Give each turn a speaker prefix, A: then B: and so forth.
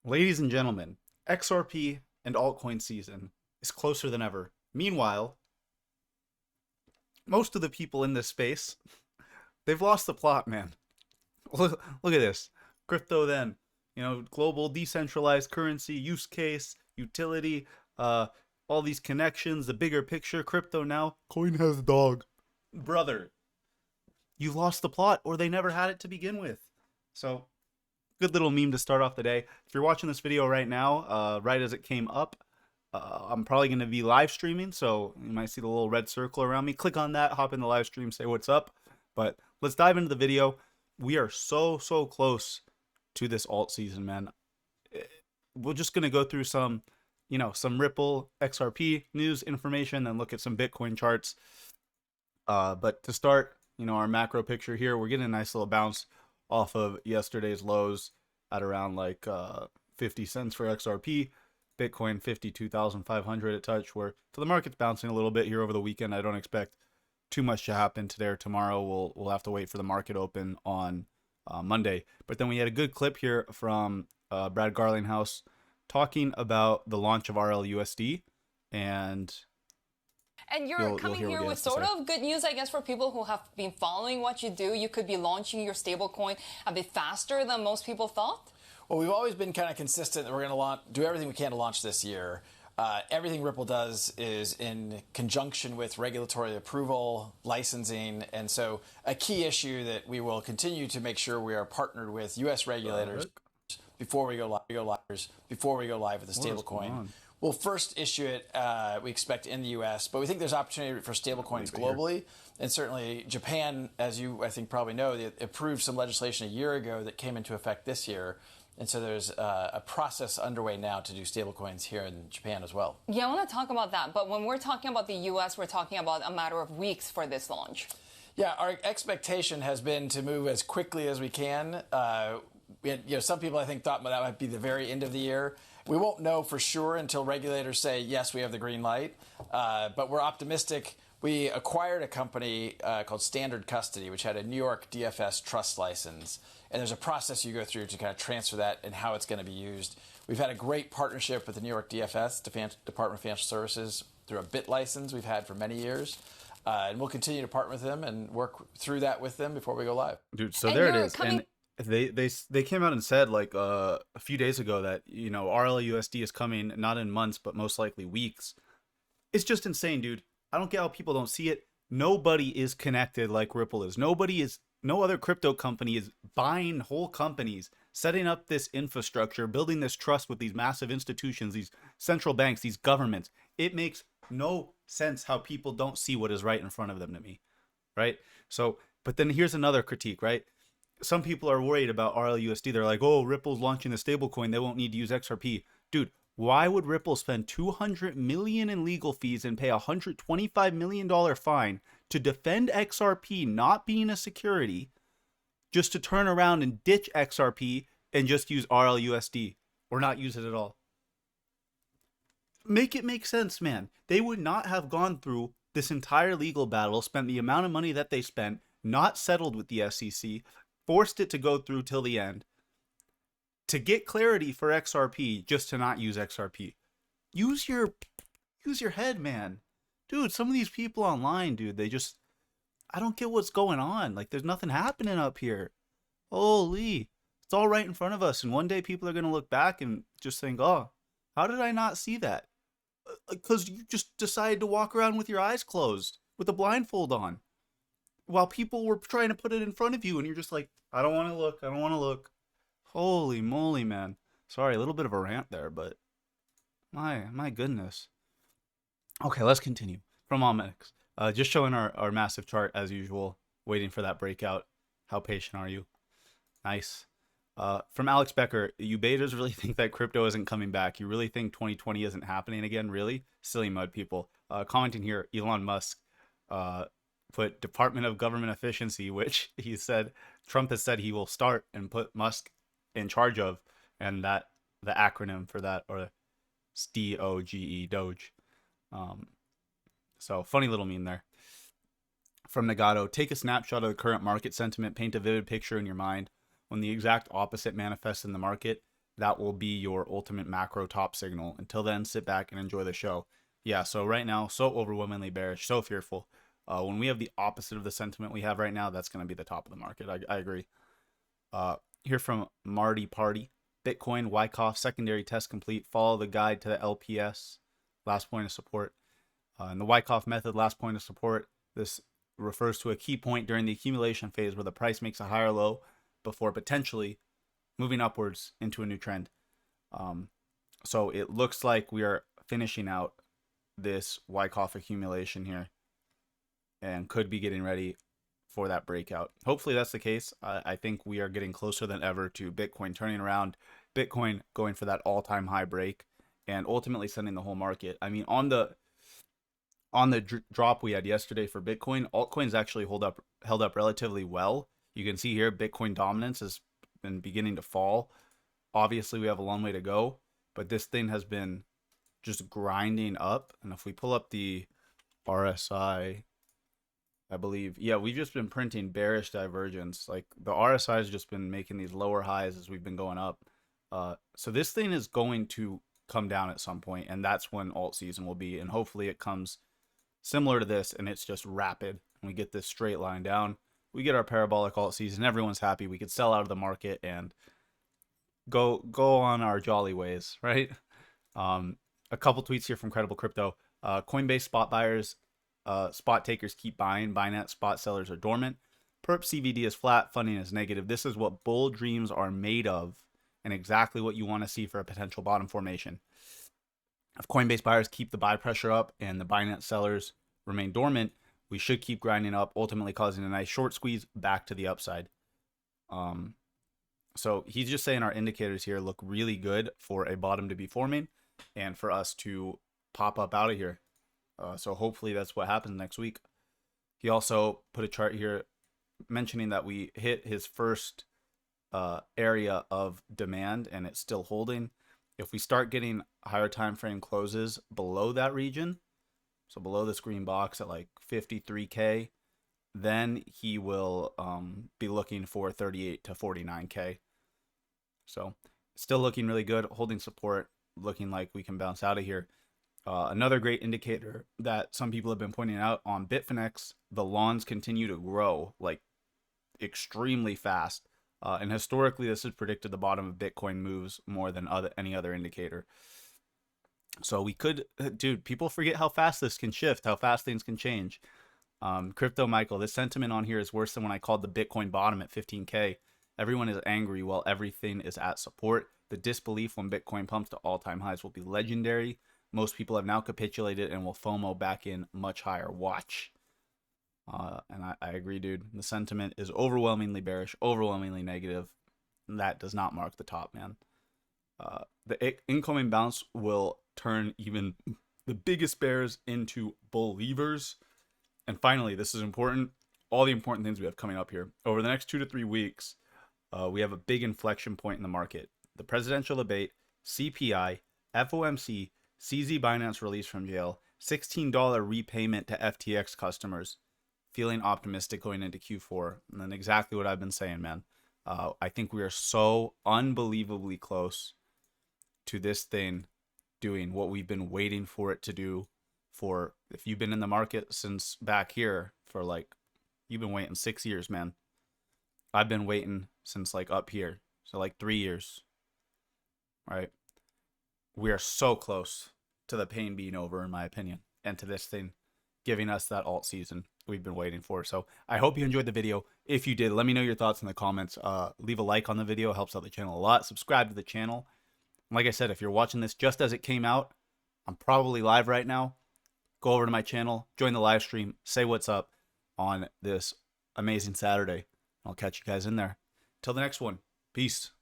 A: Ladies and gentlemen, XRP and altcoin season is closer than ever. Meanwhile, most of the people in this space, they've lost the plot, man. Look at this. Crypto then, global decentralized currency, use case, utility, uh, all these connections, the bigger picture, crypto now, coin has a dog. Brother, you lost the plot or they never had it to begin with. So good little meme to start off the day. If you're watching this video right now, right as it came up, I'm probably going to be live streaming, so you might see the little red circle around me. Click on that, hop in the live stream, say what's up. But let's dive into the video. We are so close to this alt season, man. We're just going to go through some Ripple XRP news information, then look at some Bitcoin charts. But to start, our macro picture here, we're getting a nice little bounce off of yesterday's lows at around like 50 cents for XRP. Bitcoin 52,500 at touch, where so the market's bouncing a little bit here over the weekend. I don't expect too much to happen today or tomorrow. We'll have to wait for the market open on Monday. But then we had a good clip here from Brad Garlinghouse talking about the launch of RLUSD, and
B: you're coming here with sort of good news, I guess, for people who have been following what you do. You could be launching your stablecoin a bit faster than most people thought.
C: Well, we've always been kind of consistent that we're going to do everything we can to launch this year. Everything Ripple does is in conjunction with regulatory approval, licensing, and so a key issue that we will continue to make sure we are partnered with U.S. regulators before we go live with the stablecoin. We'll first issue it, we expect, in the U.S., but we think there's opportunity for stablecoins globally. And certainly Japan, as you, I think, probably know, they approved some legislation a year ago that came into effect this year. And so there's a process underway now to do stablecoins here in Japan as well.
B: Yeah, I want to talk about that. But when we're talking about the U.S., we're talking about a matter of weeks for this launch.
C: Yeah, our expectation has been to move as quickly as we can. Some people, I think, thought that might be the very end of the year. We won't know for sure until regulators say, yes, we have the green light. But we're optimistic. We acquired a company called Standard Custody, which had a New York DFS trust license. And there's a process you go through to kind of transfer that and how it's going to be used. We've had a great partnership with the New York DFS, Department of Financial Services, through a BIT license we've had for many years. And we'll continue to partner with them and work through that with them before we go live.
A: Dude, so there it is. And they came out and said like a few days ago that RLUSD is coming not in months but most likely weeks. It's just insane, dude. I don't get how people don't see it. Nobody is connected like Ripple is. No other crypto company is buying whole companies, setting up this infrastructure, building this trust with these massive institutions, these central banks, these governments. It makes no sense how people don't see what is right in front of them to me, right? So, but then here's another critique, right? Some people are worried about RLUSD. They're like, oh, Ripple's launching a stablecoin. They won't need to use XRP. Dude, why would Ripple spend $200 million in legal fees and pay a $125 million fine to defend XRP not being a security, just to turn around and ditch XRP and just use RLUSD or not use it at all? Make it make sense, man. They would not have gone through this entire legal battle, spent the amount of money that they spent, not settled with the SEC, forced it to go through till the end, to get clarity for XRP, just to not use XRP. Use your head, man. Dude, some of these people online, dude, I don't get what's going on. Like, there's nothing happening up here. Holy, it's all right in front of us. And one day people are going to look back and just think, oh, how did I not see that? Because you just decided to walk around with your eyes closed, with a blindfold on, while people were trying to put it in front of you. And you're just like, I don't want to look. I don't want to look. Holy moly, man. Sorry, a little bit of a rant there, but my goodness. Okay, let's continue. From Omnix. Just showing our massive chart as usual, waiting for that breakout. How patient are you? Nice. From Alex Becker, you betas really think that crypto isn't coming back? You really think 2020 isn't happening again? Really? Silly mud people. Commenting here, Elon Musk put Department of Government Efficiency, which he said Trump has said he will start and put Musk in charge of, and that the acronym for that, or DOGE, Doge. So funny little meme there. From Nagato, take a snapshot of the current market sentiment, paint a vivid picture in your mind. When the exact opposite manifests in the market, that will be your ultimate macro top signal. Until then, sit back and enjoy the show. Yeah, so right now, so overwhelmingly bearish, so fearful. When we have the opposite of the sentiment we have right now, that's going to be the top of the market. I agree. Here from Marty Party. Bitcoin, Wyckoff, secondary test complete. Follow the guide to the LPS. Last point of support. In the Wyckoff method, last point of support. This refers to a key point during the accumulation phase where the price makes a higher low before potentially moving upwards into a new trend. So it looks like we are finishing out this Wyckoff accumulation here and could be getting ready for that breakout. Hopefully that's the case. I think we are getting closer than ever to Bitcoin turning around, Bitcoin going for that all-time high break, and ultimately sending the whole market. I mean, on the drop we had yesterday for Bitcoin, altcoins actually held up relatively well. You can see here Bitcoin dominance has been beginning to fall. Obviously, we have a long way to go, but this thing has been just grinding up. And if we pull up the RSI, I believe, yeah, we've just been printing bearish divergence. Like the RSI has just been making these lower highs as we've been going up. So this thing is going to come down at some point, and that's when alt season will be. And hopefully it comes similar to this, and it's just rapid. And we get this straight line down. We get our parabolic alt season. Everyone's happy. We could sell out of the market and go on our jolly ways, right? A couple tweets here from Credible Crypto. Coinbase spot buyers, spot takers keep buying. Binance spot sellers are dormant. Perp CVD is flat. Funding is negative. This is what bull dreams are made of, and exactly what you want to see for a potential bottom formation. If Coinbase buyers keep the buy pressure up and the Binance sellers remain dormant, we should keep grinding up, ultimately causing a nice short squeeze back to the upside. So he's just saying our indicators here look really good for a bottom to be forming and for us to pop up out of here. So hopefully that's what happens next week. He also put a chart here mentioning that we hit his first area of demand and it's still holding. If we start getting higher time frame closes below that region, so below this green box at like 53K, then he will be looking for 38 to 49K. So still looking really good, holding support, looking like we can bounce out of here. Another great indicator that some people have been pointing out on Bitfinex, the lawns continue to grow like extremely fast. And historically, this has predicted the bottom of Bitcoin moves more than any other indicator. So we could, dude, people forget how fast this can shift, how fast things can change. Crypto Michael, this sentiment on here is worse than when I called the Bitcoin bottom at 15K. Everyone is angry while everything is at support. The disbelief when Bitcoin pumps to all-time highs will be legendary. Most people have now capitulated and will FOMO back in much higher. Watch. And I agree, dude. The sentiment is overwhelmingly bearish, overwhelmingly negative. And that does not mark the top, man. The incoming bounce will turn even the biggest bears into believers. And finally, this is important. All the important things we have coming up here. Over the next 2 to 3 weeks, we have a big inflection point in the market. The presidential debate, CPI, FOMC, CZ Binance release from jail, $16 repayment to FTX customers. Feeling optimistic going into Q4. And then exactly what I've been saying, man. I think we are so unbelievably close to this thing doing what we've been waiting for it to do for, if you've been in the market since back here for like, you've been waiting 6 years, man. I've been waiting since like up here. So like 3 years, right? We are so close to the pain being over, in my opinion, and to this thing giving us that alt season we've been waiting for. So I hope you enjoyed the video. If you did, let me know your thoughts in the comments. Leave a like on the video, helps out the channel a lot. Subscribe to the channel. Like I said, if you're watching this just as it came out, I'm probably live right now. Go over to my channel, join the live stream, say what's up on this amazing Saturday. I'll catch you guys in there. Till the next one. Peace.